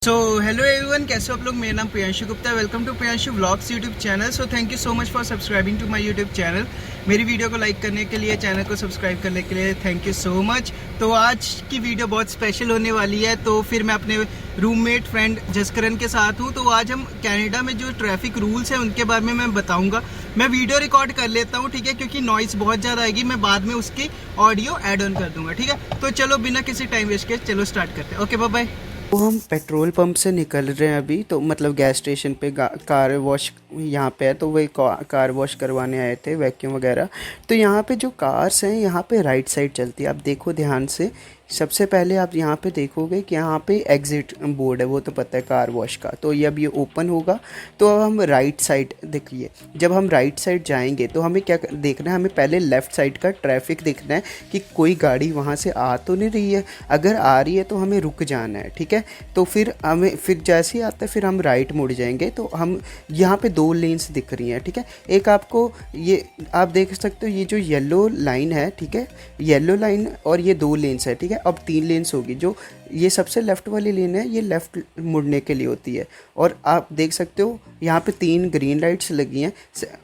So hello everyone, कैसे हो आप लोग। मेरा नाम Priyanshu Gupta, welcome to Priyanshu vlogs YouTube channel. So thank you so much for subscribing to my YouTube channel. मेरी वीडियो को लाइक करने के लिए, चैनल को सब्सक्राइब करने के लिए थैंक यू सो मच। तो आज की वीडियो बहुत स्पेशल होने वाली है। तो फिर मैं अपने रूममेट फ्रेंड जसकरण के साथ हूँ। तो आज हम कनाडा में जो ट्रैफिक रूल्स हैं उनके बारे में मैं बताऊँगा। मैं वीडियो रिकॉर्ड कर लेता हूँ, ठीक है, क्योंकि नॉइज़ बहुत ज़्यादा आएगी। मैं बाद में उसकी ऑडियो ऐड ऑन कर दूँगा, ठीक है। तो चलो बिना किसी टाइम वेस्ट के चलो स्टार्ट करते हैं। Okay, bye bye. तो हम पेट्रोल पंप से निकल रहे हैं अभी, तो मतलब गैस स्टेशन पे कार वॉश यहाँ पे है, तो वही कार वॉश करवाने आए थे, वैक्यूम वगैरह। तो यहाँ पे जो कार्स हैं यहाँ पे राइट साइड चलती है। आप देखो ध्यान से। सबसे पहले आप यहाँ पे देखोगे कि यहाँ पे एग्ज़िट बोर्ड है, वो तो पता है कार वॉश का। तो ये अब ये ओपन होगा, तो अब हम राइट साइड देखिए। जब हम राइट साइड जाएंगे तो हमें क्या देखना है, हमें पहले लेफ़्ट साइड का ट्रैफिक देखना है कि कोई गाड़ी वहाँ से आ तो नहीं रही है। अगर आ रही है तो हमें रुक जाना है, ठीक है। तो फिर फिर जैसे ही आता है फिर हम राइट मुड़ जाएंगे। तो हम यहाँ पे दो लेन्स दिख रही हैं, ठीक है। एक आपको ये आप देख सकते हो, ये जो येलो लाइन है, ठीक है, येलो लाइन, और ये दो लेन्स है, ठीक है। अब तीन लेन्स होगी। जो ये सबसे लेफ़्ट वाली लेन है, ये लेफ़्ट मुड़ने के लिए होती है। और आप देख सकते हो यहाँ पे तीन ग्रीन लाइट्स लगी हैं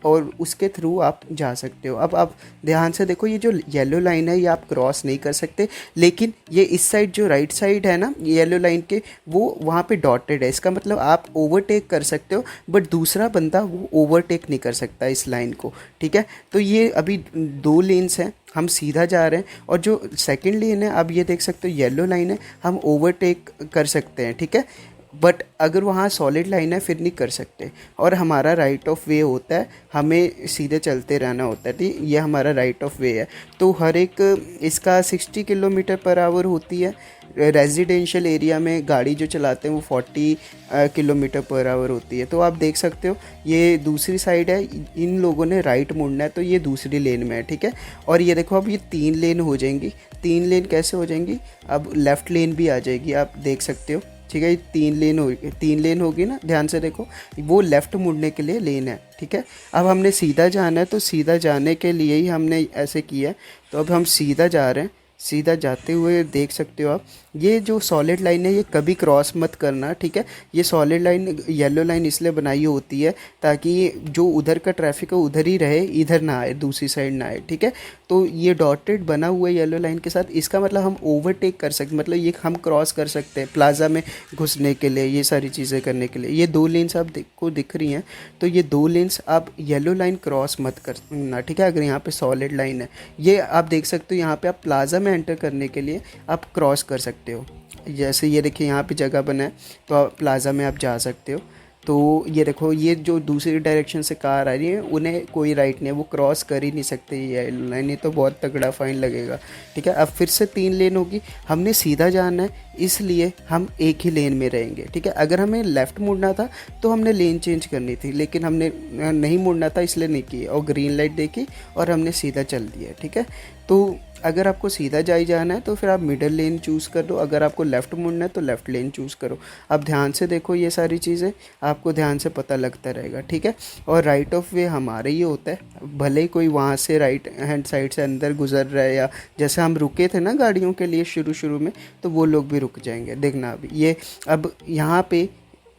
और उसके थ्रू आप जा सकते हो। अब आप ध्यान से देखो, ये जो येलो लाइन है ये आप क्रॉस नहीं कर सकते, लेकिन ये इस साइड जो राइट साइड है ना येलो लाइन के, वो वहाँ पे डॉटेड है। इसका मतलब आप ओवरटेक कर सकते हो, बट दूसरा बंदा वो ओवरटेक नहीं कर सकता इस लाइन को, ठीक है। तो ये अभी दो लेन्स हैं, हम सीधा जा रहे हैं। और जो सेकंड लेन है, अब ये देख सकते हो येलो लाइन है, हम ओवरटेक कर सकते हैं, ठीक है। बट अगर वहाँ सॉलिड लाइन है फिर नहीं कर सकते। और हमारा राइट ऑफ वे होता है, हमें सीधे चलते रहना होता है, ठीक। ये हमारा राइट ऑफ वे है। तो हर एक इसका 60 किलोमीटर पर आवर होती है। रेजिडेंशियल एरिया में गाड़ी जो चलाते हैं वो 40 किलोमीटर पर आवर होती है। तो आप देख सकते हो ये दूसरी साइड है, इन लोगों ने राइट मुड़ना है, तो ये दूसरी लेन में है, ठीक है। और ये देखो अब ये तीन लेन हो जाएंगी। तीन लेन कैसे हो जाएंगी, अब लेफ़्ट लेन भी आ जाएगी, आप देख सकते हो, ठीक है। तीन लेन होगी ना, ध्यान से देखो, वो लेफ़्ट मुड़ने के लिए लेन है, ठीक है। अब हमने सीधा जाना है, तो सीधा जाने के लिए ही हमने ऐसे किया है। तो अब हम सीधा जा रहे हैं। सीधा जाते हुए देख सकते हो आप, ये जो सॉलिड लाइन है ये कभी क्रॉस मत करना, ठीक है। ये सॉलिड लाइन येलो लाइन इसलिए बनाई होती है ताकि जो उधर का ट्रैफिक है उधर ही रहे, इधर ना आए, दूसरी साइड ना आए, ठीक है। तो ये डॉटेड बना हुआ है येलो लाइन के साथ, इसका मतलब हम ओवरटेक कर सकते, मतलब ये हम क्रॉस कर सकते हैं प्लाजा में घुसने के लिए, ये सारी चीज़ें करने के लिए। ये दो लेन्स आप को दिख रही हैं, तो ये दो लेन्स आप येलो लाइन क्रॉस मत करना, ठीक है। अगर यहाँ पे सॉलिड लाइन है, ये आप देख सकते हो, यहाँ पे आप प्लाजा में एंटर करने के लिए आप क्रॉस कर सकते हो। जैसे ये देखिए यहाँ पे जगह बना है, तो आप प्लाजा में आप जा सकते हो। तो ये देखो, ये जो दूसरी डायरेक्शन से कार आ रही है उन्हें कोई राइट नहीं है, वो क्रॉस कर ही नहीं सकते ये लाइन, नहीं तो बहुत तगड़ा फाइन लगेगा, ठीक है। अब फिर से तीन लेन होगी, हमने सीधा जाना है इसलिए हम एक ही लेन में रहेंगे, ठीक है। अगर हमें लेफ़्ट मुड़ना था तो हमने लेन चेंज करनी थी, लेकिन हमने नहीं मुड़ना था इसलिए नहीं किया, और ग्रीन लाइट देखी और हमने सीधा चल दिया, ठीक है। तो अगर आपको सीधा जाना है तो फिर आप मिडल लेन चूज़ कर दो, अगर आपको लेफ़्ट मुड़ना है तो लेफ़्ट लेन चूज़ करो। अब ध्यान से देखो, ये सारी चीज़ें आपको ध्यान से पता लगता रहेगा, ठीक है। और राइट ऑफ वे हमारे ही होता है, भले ही कोई वहाँ से राइट हैंड साइड से अंदर गुजर रहा है, या जैसे हम रुके थे ना गाड़ियों के लिए शुरू में, तो वो लोग भी रुक जाएंगे। देखना अभी ये, अब यहाँ पे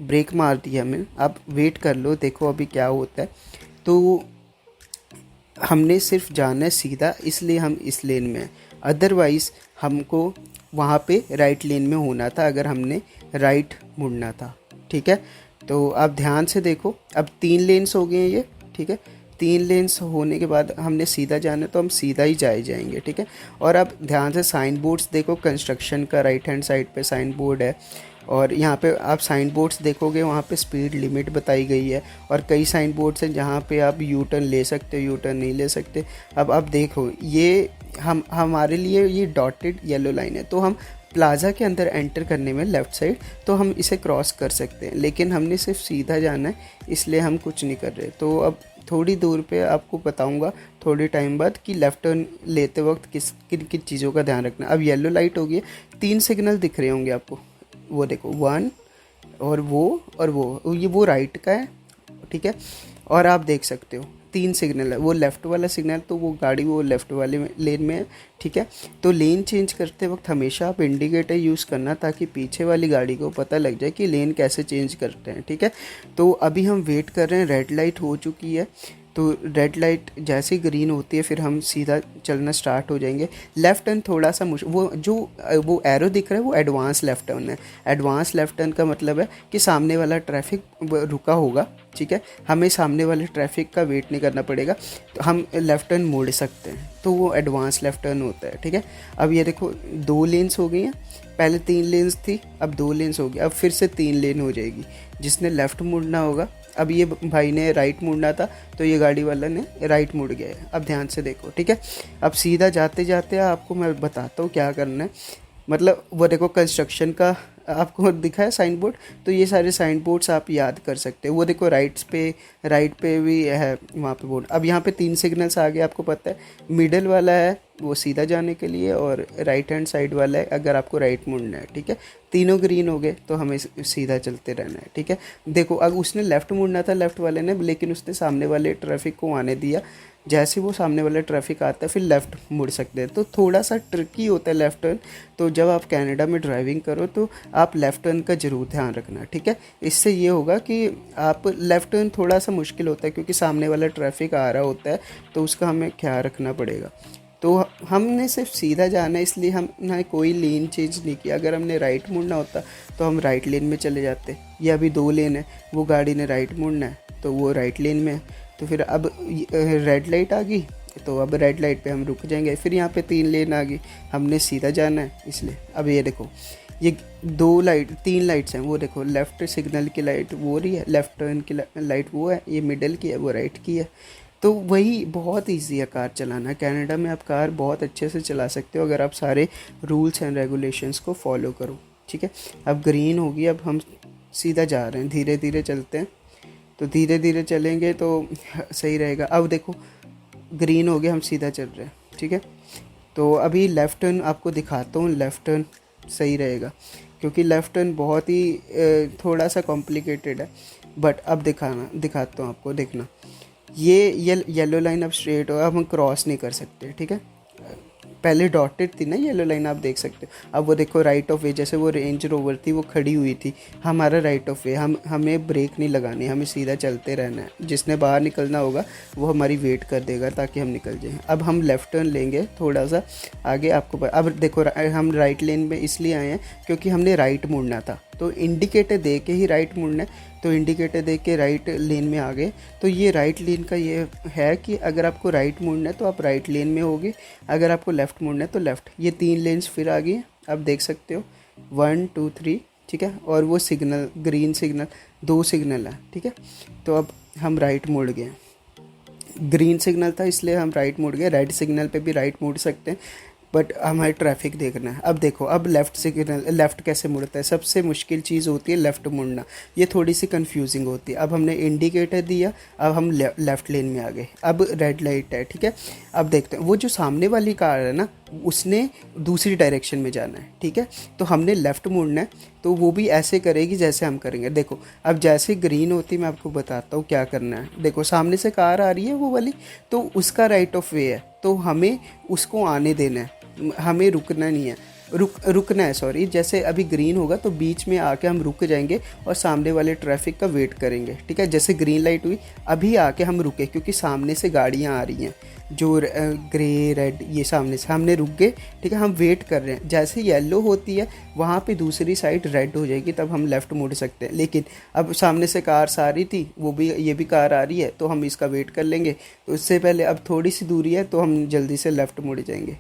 ब्रेक मार दिया हमें, आप वेट कर लो, देखो अभी क्या होता है। तो हमने सिर्फ जाना है सीधा, इसलिए हम इस लेन में हैं। अदरवाइज़ हमको वहाँ पे राइट लेन में होना था अगर हमने राइट मुड़ना था, ठीक है। तो आप ध्यान से देखो, अब तीन लेन्स हो गए हैं ये, ठीक है। तीन लेन्स होने के बाद हमने सीधा जाना है, तो हम सीधा ही जाएंगे, ठीक है। और आप ध्यान से साइन बोर्ड्स देखो, कंस्ट्रक्शन का राइट हैंड साइड पे साइन बोर्ड है, और यहाँ पे आप साइन बोर्ड्स देखोगे वहाँ पे स्पीड लिमिट बताई गई है। और कई साइन बोर्ड्स हैं जहाँ पे आप यू टर्न ले सकते हो, यू टर्न नहीं ले सकते। अब आप देखो, ये हमारे लिए ये डॉटेड येलो लाइन है, तो हम प्लाजा के अंदर एंटर करने में लेफ़्ट साइड, तो हम इसे क्रॉस कर सकते हैं, लेकिन हमने सिर्फ सीधा जाना है इसलिए हम कुछ नहीं कर रहे। तो अब थोड़ी दूर पे आपको बताऊंगा थोड़े टाइम बाद कि लेफ़्ट टर्न लेते वक्त किन किन चीज़ों का ध्यान रखना। अब येलो लाइट होगी, तीन सिग्नल दिख रहे होंगे आपको, वो देखो, वन और वो ये वो राइट का है, ठीक है। और आप देख सकते हो 3 सिग्नल है, वो लेफ़्ट वाला सिग्नल तो वो गाड़ी वो लेफ़्ट वाले लेन में है, ठीक है। तो लेन चेंज करते वक्त हमेशा आप इंडिकेटर यूज़ करना ताकि पीछे वाली गाड़ी को पता लग जाए कि लेन कैसे चेंज करते हैं, ठीक है। तो अभी हम वेट कर रहे हैं, रेड लाइट हो चुकी है, तो रेड लाइट जैसे ही ग्रीन होती है फिर हम सीधा चलना स्टार्ट हो जाएंगे। लेफ़्ट टर्न थोड़ा सा वो एरो दिख रहा है वो एडवांस लेफ़्ट टर्न है। एडवांस लेफ़्ट टर्न का मतलब है कि सामने वाला ट्रैफिक रुका होगा, ठीक है, हमें सामने वाले ट्रैफिक का वेट नहीं करना पड़ेगा, तो हम लेफ़्ट टर्न मोड़ सकते हैं, तो वो एडवांस लेफ़्ट टर्न होता है, ठीक है। अब ये देखो 2 लेन्स हो गई हैं, पहले 3 लेन्स थी, अब 2 लेन्स हो गई, अब फिर से 3 लेन हो जाएगी। जिसने लेफ़्ट मुड़ना होगा, अब ये भाई ने राइट मुड़ना था तो ये गाड़ी वाला ने राइट मुड़ गया है। अब ध्यान से देखो, ठीक है। अब सीधा जाते जाते आपको मैं बताता हूँ क्या करना है। मतलब वो देखो कंस्ट्रक्शन का आपको दिखा है साइन बोर्ड, तो ये सारे साइन बोर्ड्स आप याद कर सकते हो। वो देखो राइट पे भी है वहाँ पे बोर्ड। अब यहाँ पे 3 सिग्नल्स आ गए, आपको पता है। मिडल वाला है वो सीधा जाने के लिए, और राइट हैंड साइड वाला है अगर आपको राइट मुड़ना है, ठीक है। तीनों ग्रीन हो गए तो हमें सीधा चलते रहना है, ठीक है। देखो अब उसने लेफ़्ट मुड़ना था लेफ़्ट वाले ने, लेकिन उसने सामने वाले ट्रैफिक को आने दिया। जैसे वो सामने वाला ट्रैफिक आता है फिर लेफ़्ट मुड़ सकते हैं, तो थोड़ा सा ट्रिकी होता है लेफ़्ट टर्न। तो जब आप कनाडा में ड्राइविंग करो तो आप लेफ़्ट टर्न का ज़रूर ध्यान रखना, ठीक है। इससे ये होगा कि आप लेफ़्ट टर्न थोड़ा सा मुश्किल होता है क्योंकि सामने वाला ट्रैफिक आ रहा होता है, तो उसका हमें ख्याल रखना पड़ेगा। तो हमने सिर्फ सीधा जाना है, इसलिए हमने कोई लेन चेंज नहीं किया। अगर हमने राइट मुड़ना होता तो हम राइट लेन में चले जाते। ये अभी 2 लेन है, वो गाड़ी ने राइट मुड़ना है तो वो राइट लेन में है। तो फिर अब रेड लाइट आ गई, तो अब रेड लाइट पे हम रुक जाएंगे। फिर यहाँ पे 3 लेन आ गई, हमने सीधा जाना है इसलिए। अब ये देखो ये 3 लाइट्स हैं, वो देखो लेफ़्ट सिग्नल की लाइट वो रही है, लेफ़्ट टर्न की लाइट वो है, ये मिडल की है, वो राइट की है। तो वही बहुत ईजी है कार चलाना। कनाडा में आप कार बहुत अच्छे से चला सकते हो अगर आप सारे रूल्स एंड रेगुलेशंस को फॉलो करो, ठीक है। अब ग्रीन होगी, अब हम सीधा जा रहे हैं, धीरे धीरे चलते हैं। तो धीरे धीरे चलेंगे तो सही रहेगा। अब देखो ग्रीन हो गया, हम सीधा चल रहे हैं, ठीक है। तो अभी लेफ़्ट टर्न आपको दिखाता हूँ, लेफ़्ट टर्न सही रहेगा क्योंकि लेफ़्ट टर्न बहुत ही थोड़ा सा कॉम्प्लिकेटेड है, बट अब दिखाता हूँ आपको, देखना। ये येलो लाइन अब स्ट्रेट हो, अब हम क्रॉस नहीं कर सकते, ठीक है। पहले डॉटेड थी ना येलो लाइन, आप देख सकते हो। अब वो देखो राइट ऑफ वे, जैसे वो रेंज रोवर थी वो खड़ी हुई थी, हमारा राइट ऑफ वे, हमें ब्रेक नहीं लगानी, हमें सीधा चलते रहना है। जिसने बाहर निकलना होगा वो हमारी वेट कर देगा ताकि हम निकल जाएं। अब हम लेफ़्ट टर्न लेंगे थोड़ा सा आगे, आपको अब देखो हम राइट लेन में इसलिए आए हैं क्योंकि हमने राइट मुड़ना था, तो इंडिकेटर दे के ही राइट मुड़ना है। तो इंडिकेटर दे के राइट लेन में आ गए। तो ये राइट लेन का ये है कि अगर आपको राइट मुड़ना है तो आप राइट लेन में होगे, अगर आपको लेफ़्ट मुड़ना है तो लेफ़्ट। ये 3 लेन्स फिर आ गई, आप देख सकते हो 1 2 3, ठीक है। और वो सिग्नल ग्रीन सिग्नल 2 सिग्नल है, ठीक है। तो अब हम राइट मुड़ गए, ग्रीन सिग्नल था इसलिए हम राइट मुड़ गए। रेड सिग्नल पे भी राइट मुड़ सकते हैं, बट हमारे ट्रैफिक देखना है। अब देखो अब लेफ़्ट कैसे मुड़ता है। सबसे मुश्किल चीज़ होती है लेफ़्ट मुड़ना, ये थोड़ी सी कंफ्यूजिंग होती है। अब हमने इंडिकेटर दिया, अब हम लेफ़्ट लेन में आ गए, अब रेड लाइट है, ठीक है। अब देखते हैं वो जो सामने वाली कार है ना, उसने दूसरी डायरेक्शन में जाना है, ठीक है। तो हमने लेफ़्ट मुड़ना है, तो वो भी ऐसे करेगी जैसे हम करेंगे। देखो अब जैसे ग्रीन होती मैं आपको बताता हूँ क्या करना है। देखो सामने से कार आ रही है वो वाली, तो उसका राइट ऑफ वे है, तो हमें उसको आने देना है, हमें रुकना नहीं है, रुकना है सॉरी। जैसे अभी ग्रीन होगा तो बीच में आके हम रुक जाएंगे और सामने वाले ट्रैफिक का वेट करेंगे, ठीक है। जैसे ग्रीन लाइट हुई अभी आके हम रुके क्योंकि सामने से गाड़ियाँ आ रही हैं जो ग्रे रेड, ये सामने से हमने रुक गए, ठीक है। हम वेट कर रहे हैं, जैसे येलो होती है वहाँ पे दूसरी साइड रेड हो जाएगी, तब हम लेफ़्ट मुड़ सकते हैं। लेकिन अब सामने से कार्स आ रही थी, ये भी कार आ रही है, तो हम इसका वेट कर लेंगे। तो इससे पहले अब थोड़ी सी दूरी है तो हम जल्दी से लेफ़्ट मुड़ जाएंगे।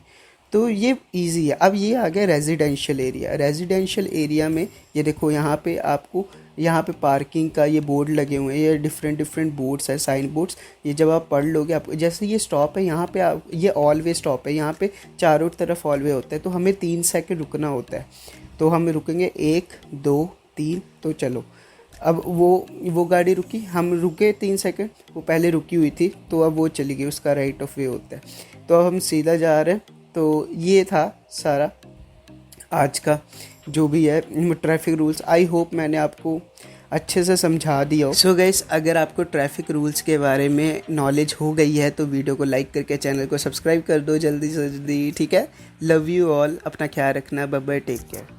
तो ये इजी है। अब ये आ गया रेजिडेंशियल एरिया। रेजिडेंशियल एरिया में ये देखो यहाँ पे आपको यहाँ पे पार्किंग का ये बोर्ड लगे हुए हैं, ये डिफरेंट बोर्ड्स है, साइन बोर्ड्स। ये जब आप पढ़ लोगे आपको, जैसे ये स्टॉप है यहाँ पे आप, ये ऑल वे स्टॉप है, यहाँ पे चारों तरफ ऑल वे होता है, तो हमें 3 सेकंड रुकना होता है। तो हम रुकेंगे 1 2 3, तो चलो अब वो गाड़ी रुकी, हम रुके 3 सेकंड, वो पहले रुकी हुई थी तो अब वो चली गई, उसका राइट ऑफ वे होता है। तो अब हम सीधा जा रहे हैं। तो ये था सारा आज का जो भी है ट्रैफिक रूल्स। आई होप मैंने आपको अच्छे से समझा दिया हो। सो गाइस, अगर आपको ट्रैफिक रूल्स के बारे में नॉलेज हो गई है तो वीडियो को लाइक करके चैनल को सब्सक्राइब कर दो जल्दी से जल्दी, ठीक है। लव यू ऑल, अपना ख्याल रखना, बाय बाय, टेक केयर।